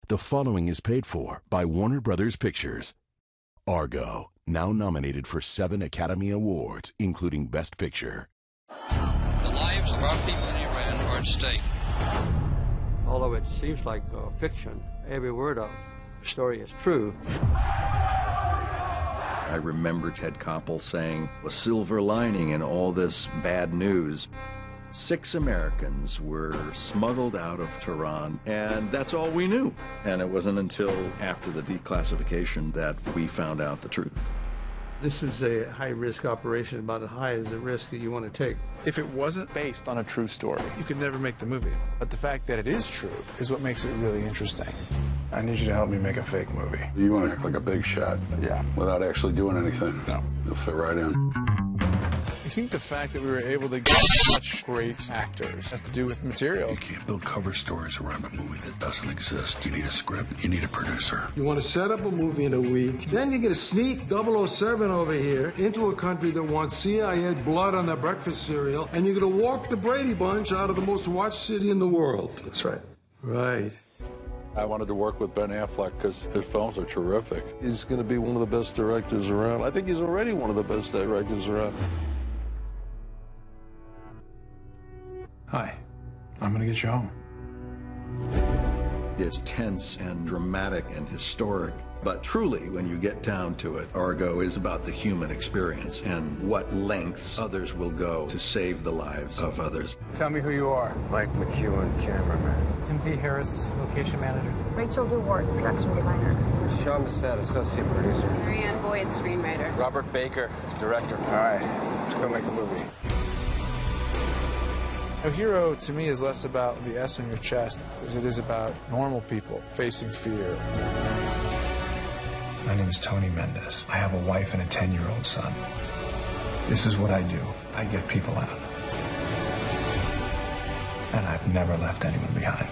The following is paid for by Warner Brothers Pictures. Argo, now nominated for 7 Academy Awards, including Best Picture. The lives of our people in Iran are at stake. Although it seems like fiction, every word of the story is true. I remember Ted Koppel saying, a silver lining in all this bad news. 6 Americans were smuggled out of Tehran, and that's all we knew. And it wasn't until after the declassification that we found out the truth. This is a high-risk operation, about as high as the risk that you want to take. If it wasn't based on a true story, you could never make the movie. But the fact that it is true is what makes it really interesting. I need you to help me make a fake movie. You want to act like a big shot? Yeah. Without actually doing anything? No. You'll fit right in. I think the fact that we were able to get such great actors has to do with material. You can't build cover stories around a movie that doesn't exist. You need a script. You need a producer. You want to set up a movie in a week, then you get to sneak 007 over here into a country that wants CIA blood on their breakfast cereal, and you're going to walk the Brady Bunch out of the most watched city in the world. That's right. Right. I wanted to work with Ben Affleck because his films are terrific. He's going to be one of the best directors around. I think he's already one of the best directors around. Hi, I'm gonna get you home. It's tense and dramatic and historic. But truly, when you get down to it, Argo is about the human experience and what lengths others will go to save the lives of others. Tell me who you are. Mike McEwen, cameraman. Timothy Harris, location manager. Rachel DeWart, production designer. Sean Bassett, associate producer. Marianne Boyd, screenwriter. Robert Baker, director. All right, let's go make a movie. A hero, to me, is less about the S in your chest as it is about normal people facing fear. My name is Tony Mendez. I have a wife and a 10-year-old son. This is what I do. I get people out. And I've never left anyone behind.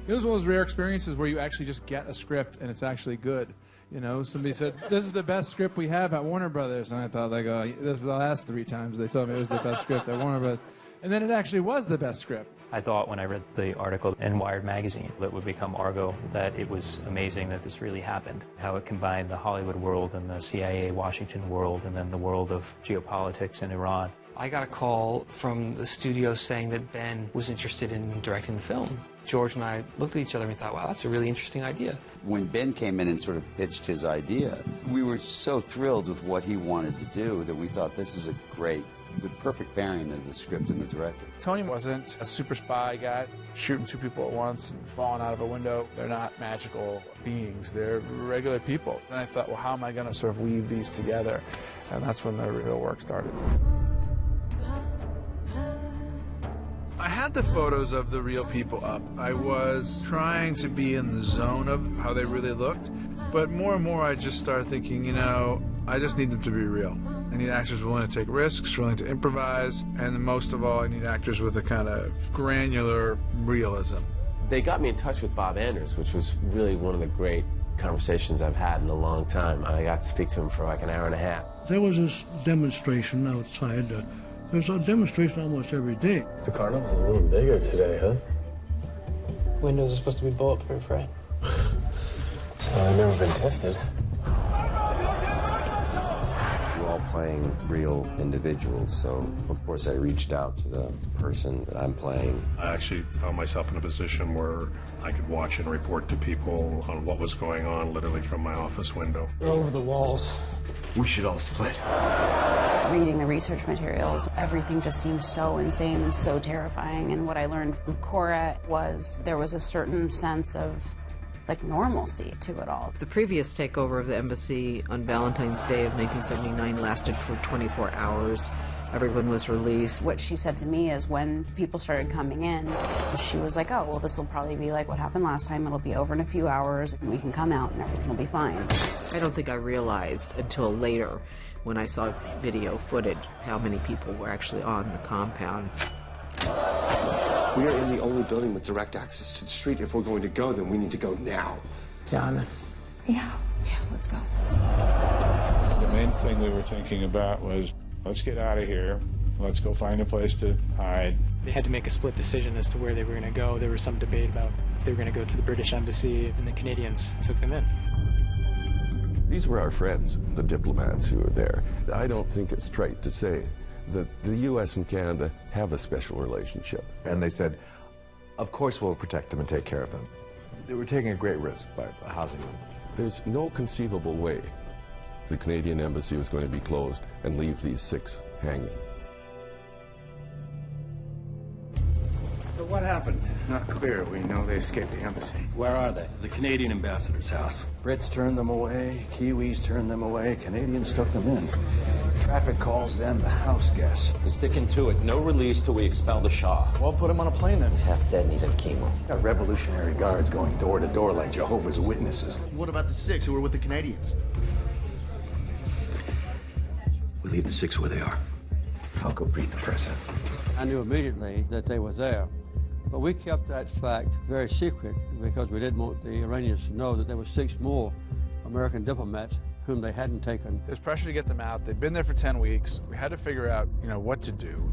It was one of those rare experiences where you actually just get a script and it's actually good. You know, somebody said, this is the best script we have at Warner Brothers. And I thought, like, oh, this is the last 3 times they told me it was the best script at Warner Brothers. And then it actually was the best script. I thought when I read the article in Wired magazine that would become Argo that it was amazing that this really happened. How it combined the Hollywood world and the CIA Washington world and then the world of geopolitics in Iran. I got a call from the studio saying that Ben was interested in directing the film. George and I looked at each other and thought, wow, that's a really interesting idea. When Ben came in and sort of pitched his idea, we were so thrilled with what he wanted to do that we thought this is the perfect pairing of the script and the director. Tony wasn't a super spy guy shooting 2 people at once and falling out of a window. They're not magical beings. They're regular people. And I thought, well, how am I going to sort of weave these together? And that's when the real work started. I had the photos of the real people up. I was trying to be in the zone of how they really looked, but more and more I just started thinking, you know, I just need them to be real. I need actors willing to take risks, willing to improvise, and most of all, I need actors with a kind of granular realism. They got me in touch with Bob Anders, which was really one of the great conversations I've had in a long time. I got to speak to him for like an hour and a half. There was this demonstration outside. There's a demonstration almost every day. The carnival's a little bigger today, huh? Windows are supposed to be bulletproof, right? I've never been tested. We're all playing real individuals, so of course I reached out to the person that I'm playing. I actually found myself in a position where I could watch and report to people on what was going on literally from my office window. They're over the walls. We should all split. Reading the research materials, everything just seemed so insane and so terrifying. And what I learned from Cora was there was a certain sense of like normalcy to it all. The previous takeover of the embassy on Valentine's Day of 1979 lasted for 24 hours. Everyone was released. What she said to me is when people started coming in, she was like, oh, well, this will probably be like what happened last time. It'll be over in a few hours and we can come out and everything will be fine. I don't think I realized until later when I saw video footage how many people were actually on the compound. We are in the only building with direct access to the street. If we're going to go, then we need to go now. Yeah, I'm in. Yeah, let's go. The main thing we were thinking about was, let's get out of here. Let's go find a place to hide. They had to make a split decision as to where they were going to go. There was some debate about if they were going to go to the British Embassy, and the Canadians took them in. These were our friends, the diplomats who were there. I don't think it's trite to say that the U.S. and Canada have a special relationship. And they said, of course we'll protect them and take care of them. They were taking a great risk by housing them. There's no conceivable way the Canadian embassy was going to be closed and leave these 6 hanging. So what happened? Not clear. We know they escaped the embassy. Where are they? The Canadian ambassador's house. Brits turned them away, Kiwis turned them away, Canadians took them in. Traffic calls them the house guests. They're sticking to it. No release till we expel the Shah. Well, put him on a plane then. He's half dead and he's in chemo. Got Revolutionary Guards going door to door like Jehovah's Witnesses. What about the 6 who were with the Canadians? We leave the 6 where they are. I'll go brief the president. I knew immediately that they were there. But we kept that fact very secret because we didn't want the Iranians to know that there were 6 more American diplomats whom they hadn't taken. There's pressure to get them out. They've been there for 10 weeks. We had to figure out, what to do.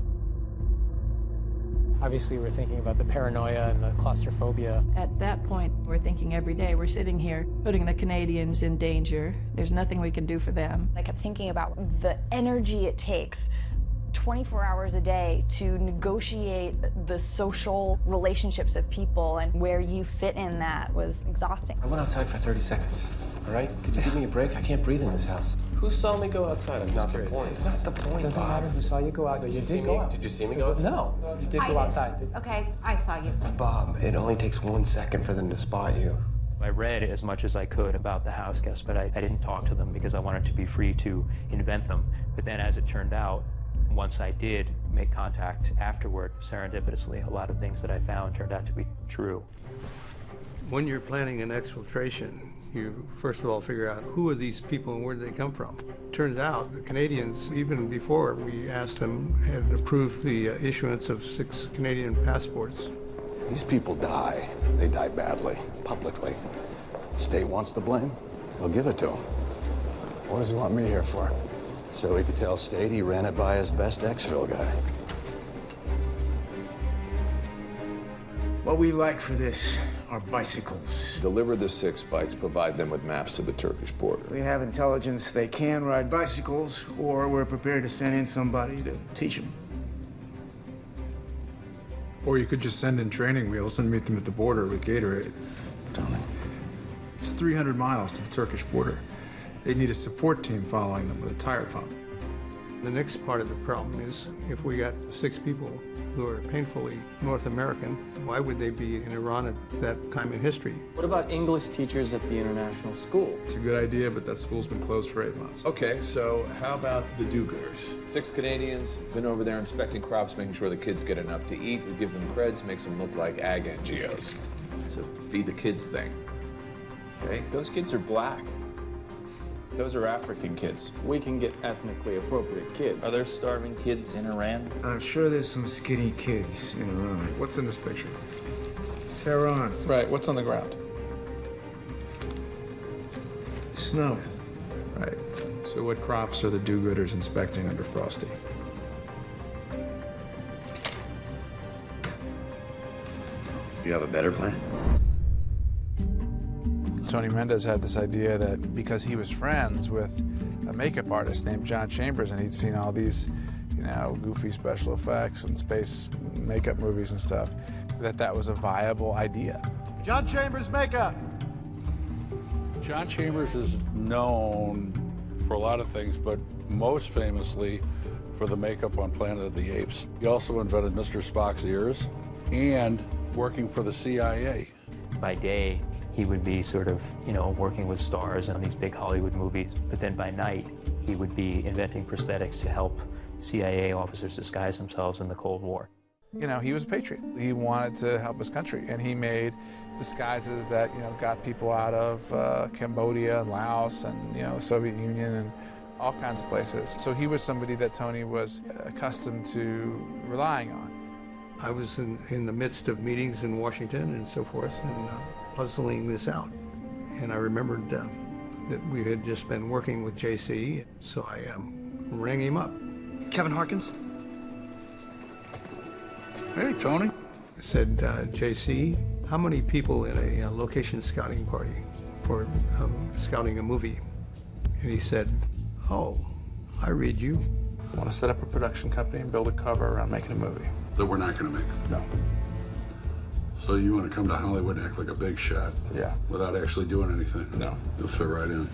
Obviously, we're thinking about the paranoia and the claustrophobia. At that point, we're thinking every day, we're sitting here putting the Canadians in danger. There's nothing we can do for them. I kept thinking about the energy it takes 24 hours a day to negotiate the social relationships of people, and where you fit in that was exhausting. I went outside for 30 seconds, all right? Could you give me a break? I can't breathe in this house. Who saw me go outside? It's not the point. It's not the point, It doesn't Bob. matter who saw you go out. Did you see me? Did you see me go outside? No, you did go outside. Okay, I saw you. Bob, it only takes 1 second for them to spot you. I read as much as I could about the house guests, but I didn't talk to them because I wanted to be free to invent them. But then as it turned out, once I did make contact afterward, serendipitously, a lot of things that I found turned out to be true. When you're planning an exfiltration, you first of all figure out who are these people and where do they come from. Turns out the Canadians, even before we asked them, had approved the issuance of 6 Canadian passports. These people die. They die badly, publicly. State wants the blame, they'll give it to him. What does he want me here for? So he could tell State he ran it by his best exfil guy. What we like for this are bicycles. Deliver the 6 bikes, provide them with maps to the Turkish border. We have intelligence they can ride bicycles, or we're prepared to send in somebody to teach them. Or you could just send in training wheels and meet them at the border with Gatorade. Tony. It's 300 miles to the Turkish border. They need a support team following them with a tire pump. The next part of the problem is if we got 6 people who are painfully North American, why would they be in Iran at that time in history? What about English teachers at the international school? It's a good idea, but that school's been closed for 8 months. Okay, so how about the do-gooders? 6 Canadians, been over there inspecting crops, making sure the kids get enough to eat. We give them creds, makes them look like ag NGOs. It's a feed the kids thing. Okay, those kids are black. Those are African kids. We can get ethnically appropriate kids. Are there starving kids in Iran? I'm sure there's some skinny kids in Iran. What's in this picture? Tehran. Right, what's on the ground? Snow. Right. So what crops are the do-gooders inspecting under Frosty? You have a better plan? Tony Mendez had this idea that because he was friends with a makeup artist named John Chambers and he'd seen all these, goofy special effects and space makeup movies and stuff, that was a viable idea. John Chambers makeup. John Chambers is known for a lot of things, but most famously for the makeup on Planet of the Apes. He also invented Mr. Spock's ears and working for the CIA. By day, he would be sort of, working with stars on these big Hollywood movies. But then by night, he would be inventing prosthetics to help CIA officers disguise themselves in the Cold War. He was a patriot. He wanted to help his country, and he made disguises that, got people out of Cambodia and Laos and, Soviet Union and all kinds of places. So he was somebody that Tony was accustomed to relying on. I was in the midst of meetings in Washington and so forth, and puzzling this out. And I remembered that we had just been working with JC, so I rang him up. Kevin Harkins? Hey, Tony. I said, JC, how many people in a location scouting party for scouting a movie? And he said, oh, I read you. I want to set up a production company and build a cover around making a movie. That we're not going to make? No. So you want to come to Hollywood and act like a big shot? Yeah. Without actually doing anything? No. You'll fit right in.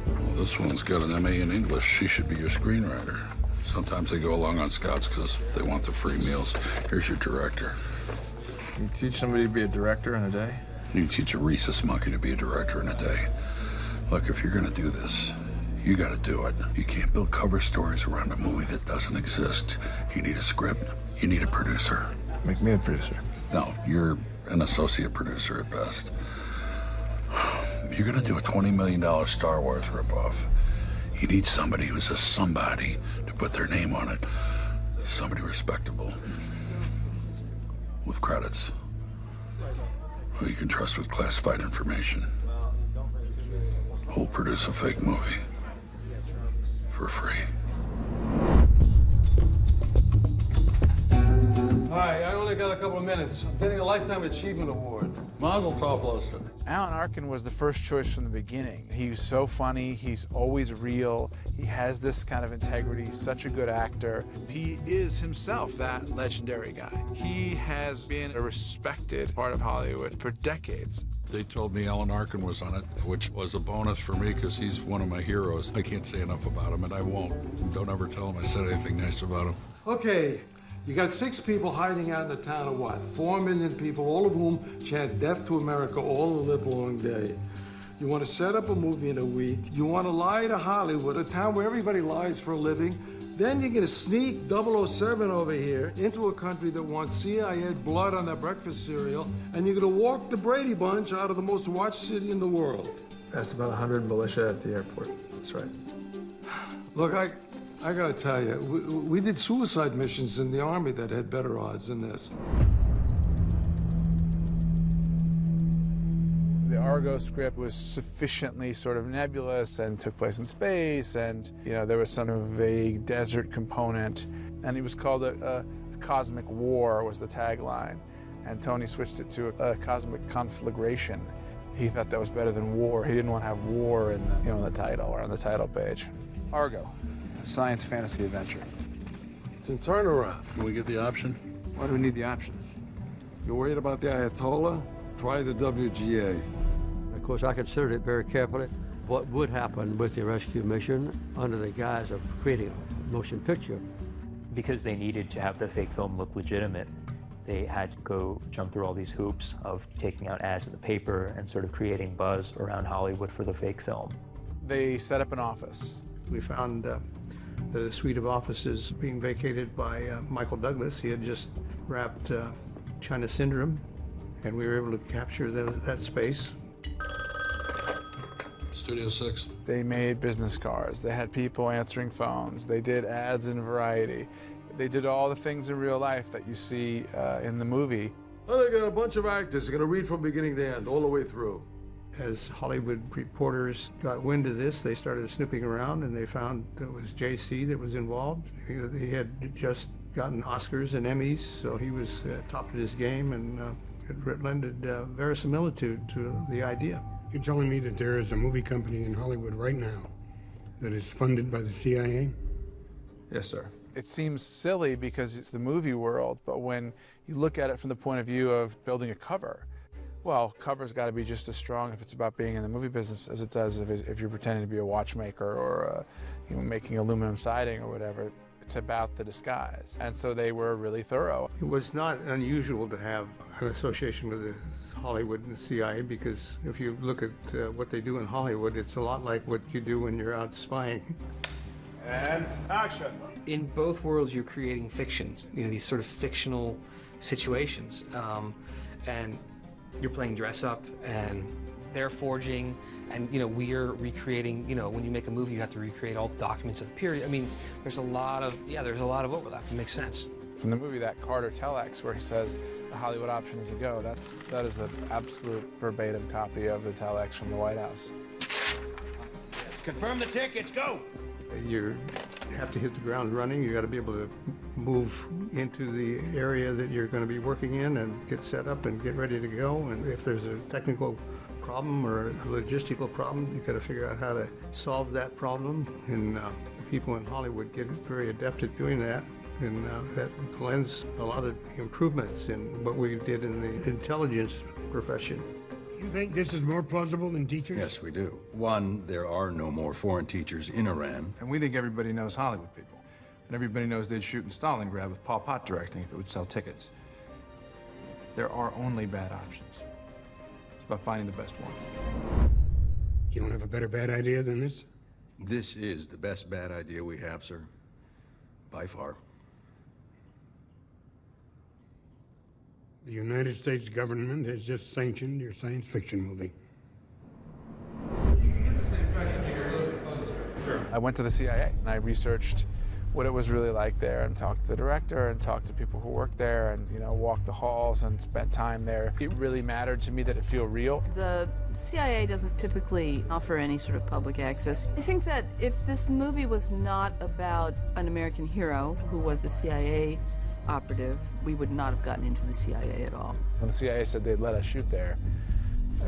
Well, this one's got an MA in English. She should be your screenwriter. Sometimes they go along on scouts because they want the free meals. Here's your director. You teach somebody to be a director in a day? You teach a rhesus monkey to be a director in a day. Look, if you're going to do this, you got to do it. You can't build cover stories around a movie that doesn't exist. You need a script. You need a producer. Make me a producer. No, you're an associate producer at best. You're going to do a $20 million Star Wars ripoff. You need somebody who's a somebody to put their name on it. Somebody respectable. With credits. Who you can trust with classified information. Who'll produce a fake movie. For free. Hi, I only got a couple of minutes. I'm getting a Lifetime Achievement Award. Mazel tov, Lester. Alan Arkin was the first choice from the beginning. He was so funny, he's always real, he has this kind of integrity, he's such a good actor. He is himself that legendary guy. He has been a respected part of Hollywood for decades. They told me Alan Arkin was on it, which was a bonus for me because he's one of my heroes. I can't say enough about him, and I won't. Don't ever tell him I said anything nice about him. Okay, you got 6 people hiding out in the town of what? 4 million people, all of whom chant death to America all the live long day. You want to set up a movie in a week. You want to lie to Hollywood, a town where everybody lies for a living. Then you're going to sneak 007 over here into a country that wants CIA blood on their breakfast cereal, and you're going to walk the Brady Bunch out of the most watched city in the world. That's about 100 militia at the airport. That's right. Look, I got to tell you, we did suicide missions in the Army that had better odds than this. The Argo script was sufficiently sort of nebulous and took place in space, and there was some vague desert component, and it was called a cosmic war was the tagline, and Tony switched it to a cosmic conflagration. He thought that was better than war. He didn't want to have war in the title or on the title page. Argo, science fantasy adventure. It's in turnaround. Can we get the option? Why do we need the option? You're worried about the Ayatollah? Try the WGA. Of course, I considered it very carefully. What would happen with the rescue mission under the guise of creating a motion picture? Because they needed to have the fake film look legitimate, they had to go jump through all these hoops of taking out ads in the paper and sort of creating buzz around Hollywood for the fake film. They set up an office. We found the suite of offices being vacated by Michael Douglas. He had just wrapped China Syndrome, and we were able to capture that space. Studio 6. They made business cards. They had people answering phones. They did ads in Variety. They did all the things in real life that you see in the movie. Well, they got a bunch of actors. They're going to read from beginning to end, all the way through. As Hollywood reporters got wind of this, they started snooping around, and they found it was JC that was involved. He had just gotten Oscars and Emmys, so he was top of his game, and it lended verisimilitude to the idea. You're telling me that there is a movie company in Hollywood right now that is funded by the CIA? Yes, sir. It seems silly because it's the movie world, but when you look at it from the point of view of building a cover, well, cover's got to be just as strong if it's about being in the movie business as it does if you're pretending to be a watchmaker or making aluminum siding or whatever. It's about the disguise. And so they were really thorough. It was not unusual to have an association with the Hollywood and the CIA, because if you look at what they do in Hollywood, it's a lot like what you do when you're out spying. And action. In both worlds, you're creating fictions, these sort of fictional situations. And you're playing dress up, and they're forging, and we're recreating. When you make a movie, you have to recreate all the documents of the period. I mean, there's a lot of overlap. It makes sense. From the movie That Carter Telex, where he says the Hollywood option is a go, that is an absolute verbatim copy of the Telex from the White House. Confirm the tickets, go! You have to hit the ground running. You got to be able to move into the area that you're going to be working in and get set up and get ready to go. And if there's a technical problem or a logistical problem, you got to figure out how to solve that problem. And the people in Hollywood get very adept at doing that. And that lends a lot of improvements in what we did in the intelligence profession. You think this is more plausible than teachers? Yes, we do. One, there are no more foreign teachers in Iran. And we think everybody knows Hollywood people. And everybody knows they'd shoot in Stalingrad with Pol Pot directing if it would sell tickets. There are only bad options. It's about finding the best one. You don't have a better bad idea than this? This is the best bad idea we have, sir. By far. The United States government has just sanctioned your science fiction movie. You can get the same effect as you get a little bit closer. Sure. I went to the CIA and I researched what it was really like there and talked to the director and talked to people who worked there and, you know, walked the halls and spent time there. It really mattered to me that it feel real. The CIA doesn't typically offer any sort of public access. I think that if this movie was not about an American hero who was a CIA operative, we would not have gotten into the CIA at all. When the CIA said they'd let us shoot there,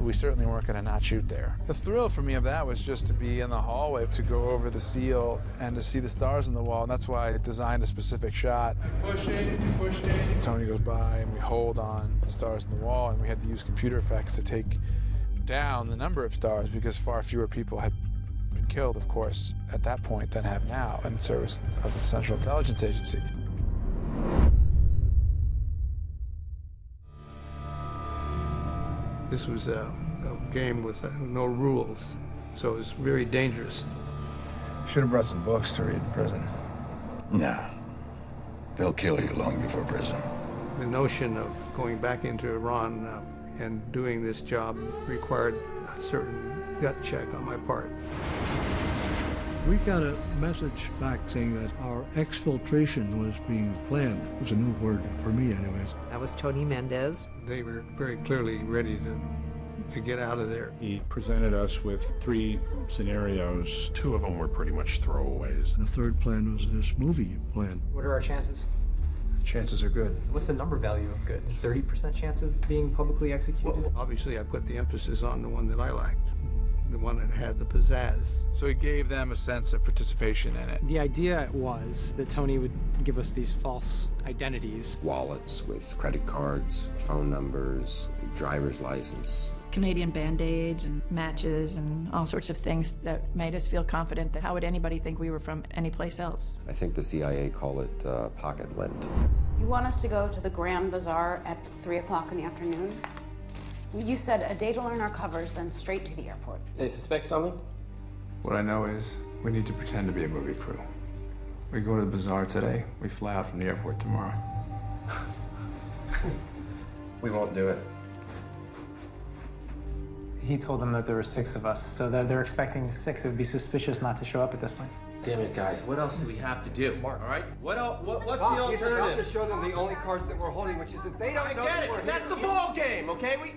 we certainly weren't going to not shoot there. The thrill for me of that was just to be in the hallway, to go over the seal and to see the stars on the wall, and that's why I designed a specific shot. Pushing. Tony goes by and we hold on the stars on the wall, and we had to use computer effects to take down the number of stars because far fewer people had been killed, of course, at that point than have now in the service of the Central Intelligence Agency. This was a game with no rules, so it was very dangerous. Should have brought some books to read in prison. Nah. They'll kill you long before prison. The notion of going back into Iran and doing this job required a certain gut check on my part. We got a message back saying that our exfiltration was being planned. It was a new word for me anyways. That was Tony Mendez. They were very clearly ready to get out of there. He presented us with 3 scenarios. 2 of them were pretty much throwaways. The third plan was this movie plan. What are our chances? Chances are good. What's the number value of good? 30% chance of being publicly executed? Well, obviously, I put the emphasis on the one that I liked, the one that had the pizzazz. So it gave them a sense of participation in it. The idea was that Tony would give us these false identities. Wallets with credit cards, phone numbers, driver's license. Canadian Band-Aids and matches and all sorts of things that made us feel confident that how would anybody think we were from anyplace else? I think the CIA call it pocket lint. You want us to go to the Grand Bazaar at 3 o'clock in the afternoon? You said a day to learn our covers, then straight to the airport. They suspect something? What I know is we need to pretend to be a movie crew. We go to the bazaar today, we fly out from the airport tomorrow. We won't do it. He told them that there were 6 of us, so that they're expecting 6. It would be suspicious not to show up at this point. Damn it, guys. What else do we have to do? All right? What's the He's about to alternative? show them the only cards that we're holding, which is that they don't know that we're That's the ball game, okay? We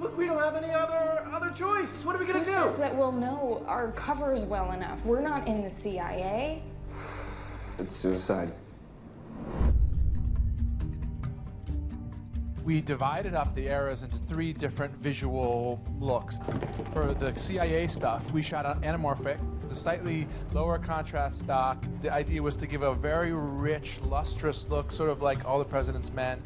look, we don't have any other choice. What are we gonna Who do? says that we'll know our covers well enough? We're not in the CIA. It's suicide. We divided up the eras into 3 different visual looks. For the CIA stuff, we shot on anamorphic, the slightly lower contrast stock. The idea was to give a very rich, lustrous look, sort of like All the President's Men.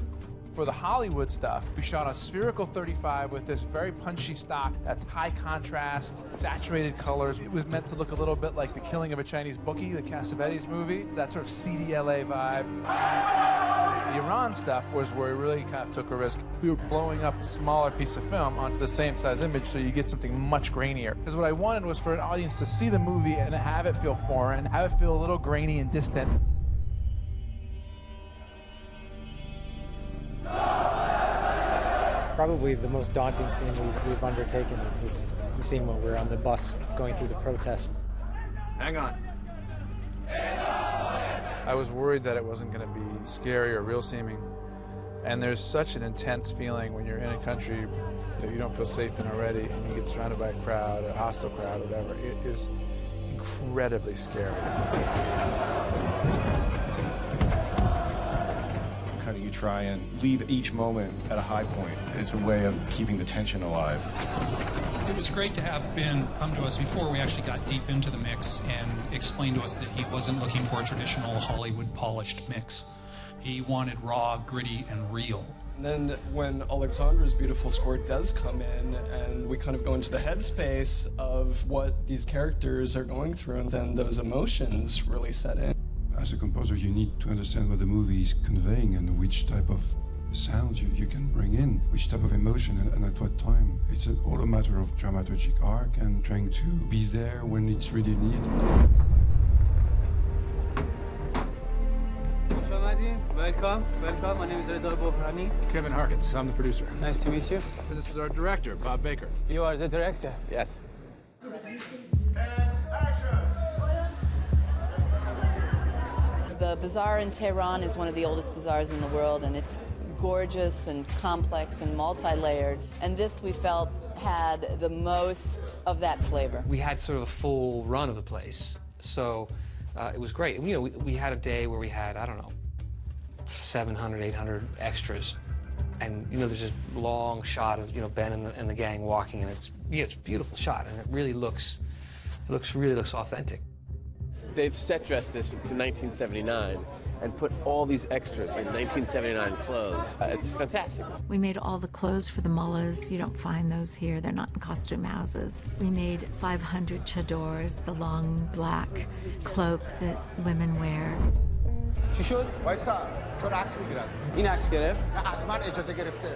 For the Hollywood stuff, we shot on spherical 35 with this very punchy stock that's high contrast, saturated colors. It was meant to look a little bit like The Killing of a Chinese Bookie, the Cassavetes movie, that sort of seedy LA vibe. The Iran stuff was where we really kind of took a risk. We were blowing up a smaller piece of film onto the same size image so you get something much grainier. Because what I wanted was for an audience to see the movie and have it feel foreign, have it feel a little grainy and distant. Probably the most daunting scene we've undertaken is the scene when we're on the bus going through the protests. Hang on. I was worried that it wasn't going to be scary or real seeming. And there's such an intense feeling when you're in a country that you don't feel safe in already, and you get surrounded by a crowd, a hostile crowd, whatever. It is incredibly scary. Kind of you try and leave each moment at a high point. It's a way of keeping the tension alive. It was great to have Ben come to us before we actually got deep into the mix and explain to us that he wasn't looking for a traditional Hollywood polished mix. He wanted raw, gritty, and real. And then when Alexandra's beautiful score does come in and we kind of go into the headspace of what these characters are going through, and then those emotions really set in. As a composer, you need to understand what the movie is conveying and which type of sound you can bring in, which type of emotion and at what time. It's all a matter of dramaturgic arc and trying to be there when it's really needed. Welcome. My name is Reza Bohrani. Kevin Harkins, I'm the producer. Nice to meet you. And this is our director, Bob Baker. You are the director? Yes. The bazaar in Tehran is one of the oldest bazaars in the world, and it's gorgeous and complex and multi-layered. And this, we felt, had the most of that flavor. We had sort of a full run of the place, so it was great. You know, we had a day where we had, I don't know, 700, 800 extras. And, you know, there's this long shot of, you know, Ben and the gang walking, and it's a beautiful shot, and it really looks authentic. They've set dressed this to 1979 and put all these extras in 1979 clothes. It's fantastic. We made all the clothes for the mullahs. You don't find those here. They're not in costume houses. We made 500 chadors, the long black cloak that women wear. چی شد؟ وایسا چون عکس میگیرد. این عکس گرفت؟ از من اجازه گرفته.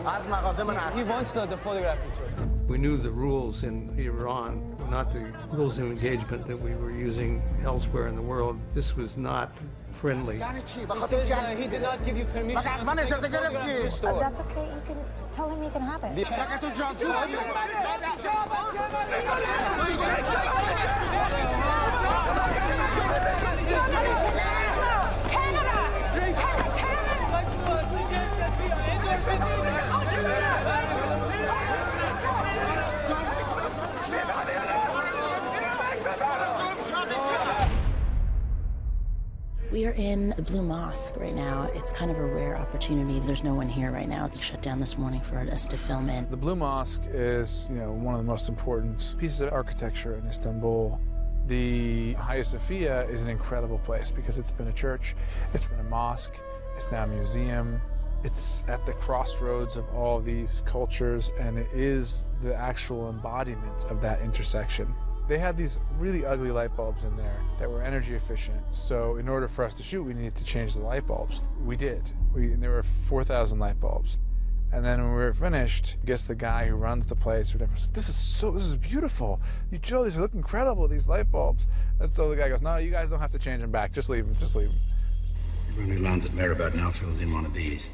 از مغازه من عکس. He wants the photography took. We knew the rules in Iran, not the rules of engagement that we were using elsewhere in the world. This was not friendly. He says he did not give you permission to take a photograph in the store. That's okay. You can tell him you can have it. We are in the Blue Mosque right now. It's kind of a rare opportunity. There's no one here right now. It's shut down this morning for us to film in. The Blue Mosque is, you know, one of the most important pieces of architecture in Istanbul. The Hagia Sophia is an incredible place because it's been a church, it's been a mosque, it's now a museum. It's at the crossroads of all these cultures, and it is the actual embodiment of that intersection. They had these really ugly light bulbs in there that were energy efficient. So in order for us to shoot, we needed to change the light bulbs. We did. And there were 4,000 light bulbs. And then when we were finished, I guess the guy who runs the place or whatever said, this is beautiful. Joe, these look incredible, these light bulbs. And so the guy goes, no, you guys don't have to change them back. Just leave them, just leave them. Everyone who lands at Mirabat now fills in one of these.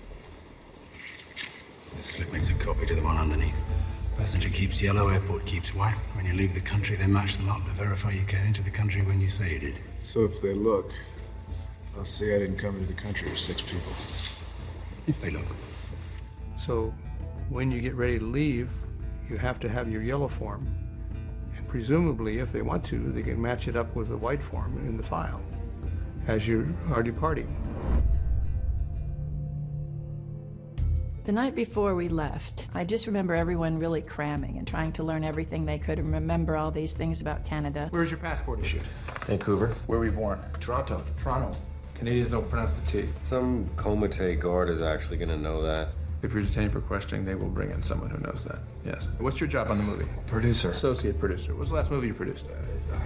This slip makes a copy to the one underneath. Passenger keeps yellow, airport keeps white. When you leave the country, they match the lot to verify you came into the country when you say you did. So if they look, they'll see I didn't come into the country with 6 people. If they look. So when you get ready to leave, you have to have your yellow form. And presumably, if they want to, they can match it up with the white form in the file as you are departing. The night before we left, I just remember everyone really cramming and trying to learn everything they could and remember all these things about Canada. Where's your passport issued? Vancouver. Where were you born? Toronto. Toronto. Canadians don't pronounce the T. Some Comite guard is actually going to know that. If you're detained for questioning, they will bring in someone who knows that. Yes. What's your job on the movie? Producer. Associate producer. What's the last movie you produced?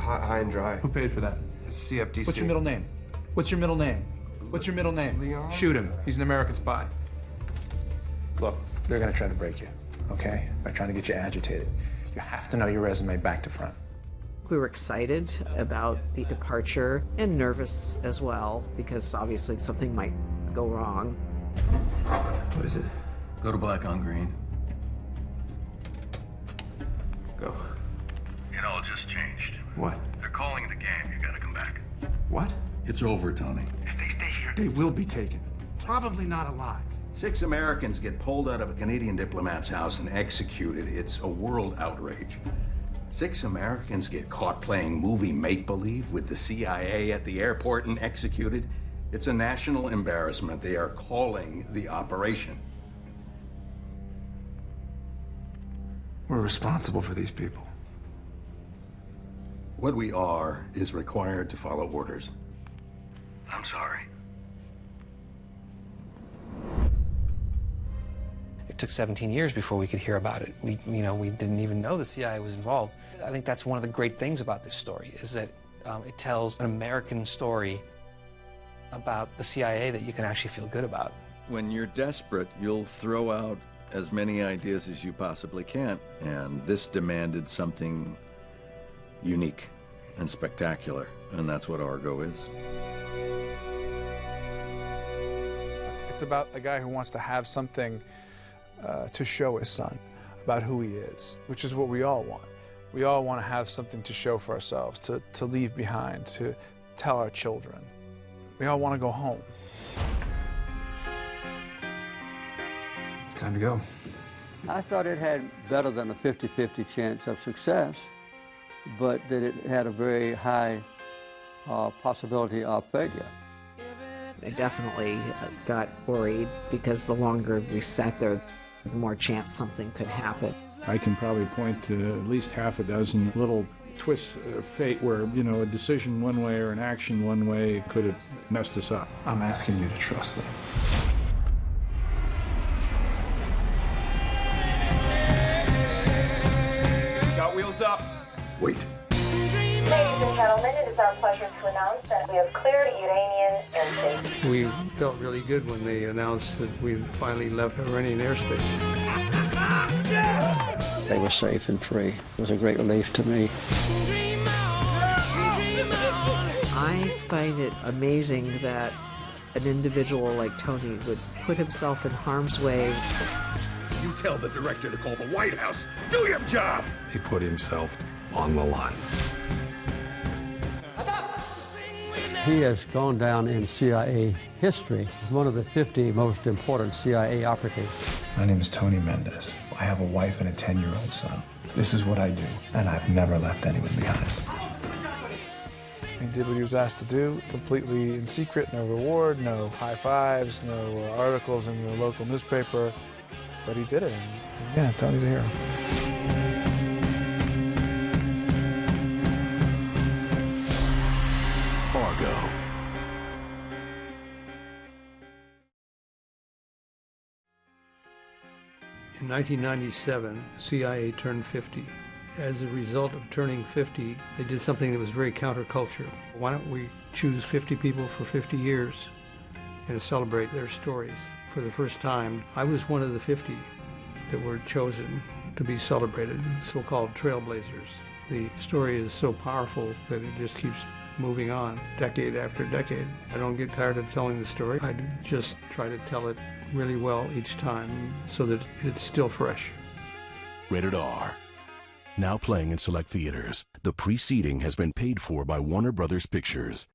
High and Dry. Who paid for that? CFTC. What's your middle name? What's your middle name? What's your middle name? Leon. Shoot him. He's an American spy. Look, they're going to try to break you, okay? By trying to get you agitated. You have to know your resume back to front. We were excited about the departure and nervous as well because obviously something might go wrong. What is it? Go to black on green. Go. It all just changed. What? They're calling the game. You gotta come back. What? It's over, Tony. If they stay here, They will be taken. probably not alive. 6 Americans get pulled out of a Canadian diplomat's house and executed. It's a world outrage. 6 Americans get caught playing movie make-believe with the CIA at the airport and executed. It's a national embarrassment. They are calling the operation. We're responsible for these people. What we are is required to follow orders. I'm sorry. It took 17 years before we could hear about it. We didn't even know the CIA was involved. I think that's one of the great things about this story, is that it tells an American story about the CIA that you can actually feel good about. When you're desperate, you'll throw out as many ideas as you possibly can, and this demanded something unique and spectacular, and that's what Argo is. It's about a guy who wants to have something to show his son about who he is, which is what we all want. We all want to have something to show for ourselves, to leave behind, to tell our children. We all want to go home. It's time to go. I thought it had better than a 50-50 chance of success, but that it had a very high possibility of failure. I definitely got worried because the longer we sat there, the more chance something could happen. I can probably point to at least half a dozen little twists of fate where, a decision one way or an action one way could have messed us up. I'm asking you to trust me. Got wheels up. Wait. Ladies and gentlemen, it is our pleasure to announce that we have cleared Iranian airspace. We felt really good when they announced that we finally left Iranian airspace. They were safe and free. It was a great relief to me. I find it amazing that an individual like Tony would put himself in harm's way. You tell the director to call the White House. Do your job! He put himself on the line. He has gone down in CIA history as one of the 50 most important CIA operatives. My name is Tony Mendez. I have a wife and a 10-year-old son. This is what I do, and I've never left anyone behind. He did what he was asked to do, completely in secret, no reward, no high fives, no articles in the local newspaper, but he did it, and yeah, Tony's a hero. Argo. In 1997, CIA turned 50. As a result of turning 50, they did something that was very counterculture. Why don't we choose 50 people for 50 years and celebrate their stories? For the first time, I was one of the 50 that were chosen to be celebrated, so-called trailblazers. The story is so powerful that it just keeps moving on, decade after decade. I don't get tired of telling the story. I just try to tell it really well each time so that it's still fresh. Rated R. Now playing in select theaters. The preceding has been paid for by Warner Brothers Pictures.